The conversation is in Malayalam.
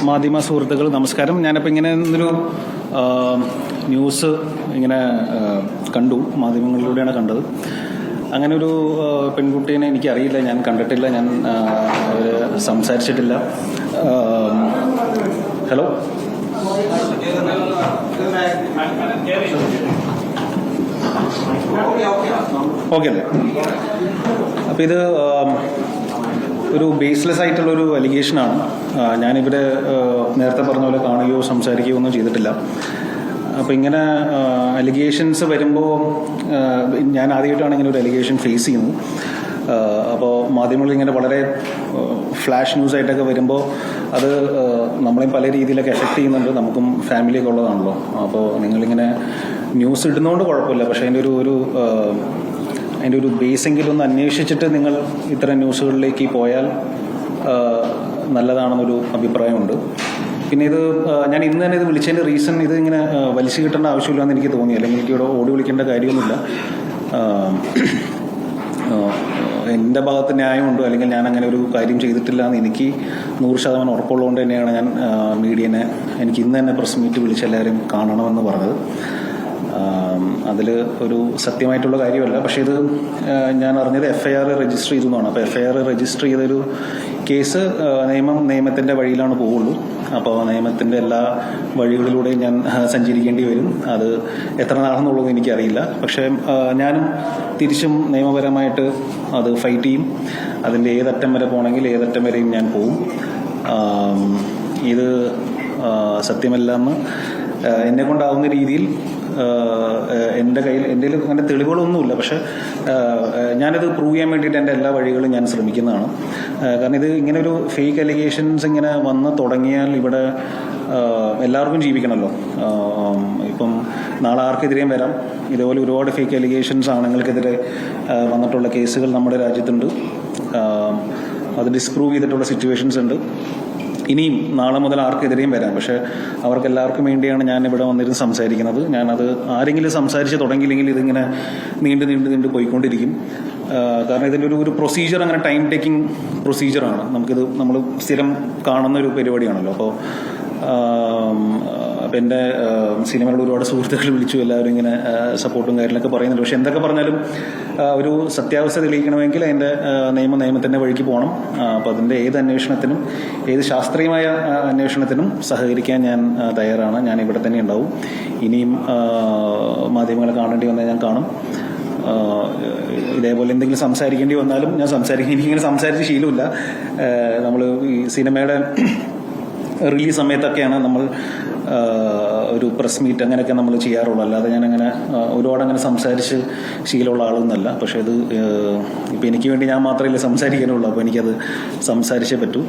മാധ്യമ സുഹൃത്തുക്കൾ നമസ്കാരം. ഞാനിപ്പോൾ ഇങ്ങനെ ഒരു ന്യൂസ് ഇങ്ങനെ കണ്ടു, മാധ്യമങ്ങളിലൂടെയാണ് കണ്ടത്. അങ്ങനെ ഒരു പെൺകുട്ടീനെ എനിക്കറിയില്ല, ഞാൻ കണ്ടിട്ടില്ല, ഞാൻ സംസാരിച്ചിട്ടില്ല. ഹലോ, ഓക്കെ അല്ലേ? അപ്പോൾ ഇത് ഒരു ബേസ്ലെസ് ആയിട്ടുള്ളൊരു അലിഗേഷനാണ്. ഞാനിവിടെ നേരത്തെ പറഞ്ഞ പോലെ കാണുകയോ സംസാരിക്കുകയോ ഒന്നും ചെയ്തിട്ടില്ല. അപ്പോൾ ഇങ്ങനെ അലിഗേഷൻസ് വരുമ്പോൾ ഞാൻ ആദ്യമായിട്ടാണ് ഇങ്ങനെ ഒരു അലിഗേഷൻ ഫേസ് ചെയ്യുന്നത്. അപ്പോൾ മാധ്യമങ്ങൾ ഇങ്ങനെ വളരെ ഫ്ലാഷ് ന്യൂസായിട്ടൊക്കെ വരുമ്പോൾ അത് നമ്മളെയും പല രീതിയിലൊക്കെ എഫക്റ്റ് ചെയ്യുന്നുണ്ട്. നമുക്കും ഫാമിലിയൊക്കെ ഉള്ളതാണല്ലോ. അപ്പോൾ നിങ്ങളിങ്ങനെ ന്യൂസ് ഇടുന്നതുകൊണ്ട് കുഴപ്പമില്ല, പക്ഷേ അതിൻ്റെ ഒരു ബേസെങ്കിലും ഒന്ന് അന്വേഷിച്ചിട്ട് നിങ്ങൾ ഇത്തരം ന്യൂസുകളിലേക്ക് പോയാൽ നല്ലതാണെന്നൊരു അഭിപ്രായമുണ്ട്. പിന്നെ ഇത് ഞാൻ ഇന്ന് തന്നെ ഇത് വിളിച്ചതിൻ്റെ റീസൺ, ഇത് ഇങ്ങനെ വലിച്ചു കിട്ടേണ്ട ആവശ്യമില്ലെന്ന് എനിക്ക് തോന്നി. അല്ലെങ്കിൽ എനിക്ക് ഇവിടെ ഓടി വിളിക്കേണ്ട കാര്യമൊന്നുമില്ല. എൻ്റെ ഭാഗത്ത് ന്യായമുണ്ട്, അല്ലെങ്കിൽ ഞാൻ അങ്ങനെ ഒരു കാര്യം ചെയ്തിട്ടില്ല എന്ന് എനിക്ക് 100% ഉറപ്പുള്ളതുകൊണ്ട് തന്നെയാണ് ഞാൻ മീഡിയനെ എനിക്ക് ഇന്ന് തന്നെ പ്രസ് മീറ്റ് വിളിച്ച് എല്ലാവരും കാണണമെന്ന് പറഞ്ഞത്. അതിൽ ഒരു സത്യമായിട്ടുള്ള കാര്യമല്ല. പക്ഷേ ഇത് ഞാൻ അറിഞ്ഞത് FIR രജിസ്റ്റർ ചെയ്തു എന്നാണ്. അപ്പോൾ FIR രജിസ്റ്റർ ചെയ്തൊരു കേസ് നിയമത്തിൻ്റെ വഴിയിലാണ് പോവുള്ളൂ. അപ്പോൾ നിയമത്തിൻ്റെ എല്ലാ വഴികളിലൂടെയും ഞാൻ സഞ്ചരിക്കേണ്ടി വരും. അത് എത്ര നാളെന്നുള്ളത് എനിക്കറിയില്ല. പക്ഷേ ഞാനും തിരിച്ചും നിയമപരമായിട്ട് അത് ഫൈറ്റ് ചെയ്യും. അതിൻ്റെ ഏതറ്റം വരെ പോകണമെങ്കിൽ ഏതറ്റം വരെയും ഞാൻ പോവും. ഇത് സത്യമല്ലെന്ന് എന്നെ കൊണ്ടാവുന്ന രീതിയിൽ എൻ്റെ അങ്ങനെ തെളിവുകളൊന്നുമില്ല. പക്ഷെ ഞാനിത് പ്രൂവ് ചെയ്യാൻ വേണ്ടിയിട്ട് എൻ്റെ എല്ലാ വഴികളും ഞാൻ ശ്രമിക്കുന്നതാണ്. കാരണം ഇത് ഇങ്ങനെ ഒരു ഫേക്ക് അലിഗേഷൻസ് ഇങ്ങനെ വന്ന് തുടങ്ങിയാൽ ഇവിടെ എല്ലാവർക്കും ജീവിക്കണമല്ലോ. ഇപ്പം നാളെ ആർക്കെതിരെയും വരാം. ഇതേപോലെ ഒരുപാട് ഫേക്ക് അലിഗേഷൻസ് ആണുങ്ങൾക്കെതിരെ വന്നിട്ടുള്ള കേസുകൾ നമ്മുടെ രാജ്യത്തുണ്ട്. അത് ഡിസ്പ്രൂവ് ചെയ്തിട്ടുള്ള സിറ്റുവേഷൻസ് ഉണ്ട്. ഇനിയും നാളെ മുതൽ ആർക്കെതിരെയും വരാം. പക്ഷെ അവർക്കെല്ലാവർക്കും വേണ്ടിയാണ് ഞാൻ ഇവിടെ വന്നിരുന്ന് സംസാരിക്കുന്നത്. ഞാനത് ആരെങ്കിലും സംസാരിച്ച് തുടങ്ങിയില്ലെങ്കിൽ ഇതിങ്ങനെ നീണ്ടു പോയിക്കൊണ്ടിരിക്കും. കാരണം ഇതിൻ്റെ ഒരു പ്രൊസീജിയർ, അങ്ങനെ ടൈം ടേക്കിംഗ് പ്രൊസീജിയറാണ്. നമ്മൾ സ്ഥിരം കാണുന്ന ഒരു പരിപാടിയാണല്ലോ. അപ്പോൾ എൻ്റെ സിനിമകളുടെ ഒരുപാട് സുഹൃത്തുക്കൾ വിളിച്ചു, എല്ലാവരും ഇങ്ങനെ സപ്പോർട്ടും കാര്യങ്ങളൊക്കെ പറയുന്നുണ്ട്. പക്ഷെ എന്തൊക്കെ പറഞ്ഞാലും ഒരു സത്യാവസ്ഥ തെളിയിക്കണമെങ്കിൽ അതിൻ്റെ നിയമത്തിൻ്റെ വഴിക്ക് പോകണം. അപ്പോൾ അതിൻ്റെ ഏത് അന്വേഷണത്തിനും, ഏത് ശാസ്ത്രീയമായ അന്വേഷണത്തിനും സഹകരിക്കാൻ ഞാൻ തയ്യാറാണ്. ഞാൻ ഇവിടെ തന്നെ ഉണ്ടാവും. ഇനിയും മാധ്യമങ്ങളെ കാണേണ്ടി വന്നാൽ ഞാൻ കാണും. ഇതേപോലെ എന്തെങ്കിലും സംസാരിക്കേണ്ടി വന്നാലും ഞാൻ സംസാരിക്കും. എനിക്കിങ്ങനെ സംസാരിച്ച് ശീലമില്ല. നമ്മൾ ഈ സിനിമയുടെ റിലീസ് സമയത്തൊക്കെയാണ് നമ്മൾ ഒരു പ്രസ് മീറ്റ് അങ്ങനെയൊക്കെ നമ്മൾ ചെയ്യാറുള്ളൂ. അല്ലാതെ ഞാനങ്ങനെ ഒരുപാട് അങ്ങനെ സംസാരിച്ച് ശീലമുള്ള ആളൊന്നുമല്ല. പക്ഷേ ഇത് ഇപ്പം എനിക്ക് വേണ്ടി ഞാൻ മാത്രമല്ലേ സംസാരിക്കാനുള്ളൂ. അപ്പോൾ എനിക്കത് സംസാരിച്ചേ പറ്റൂ.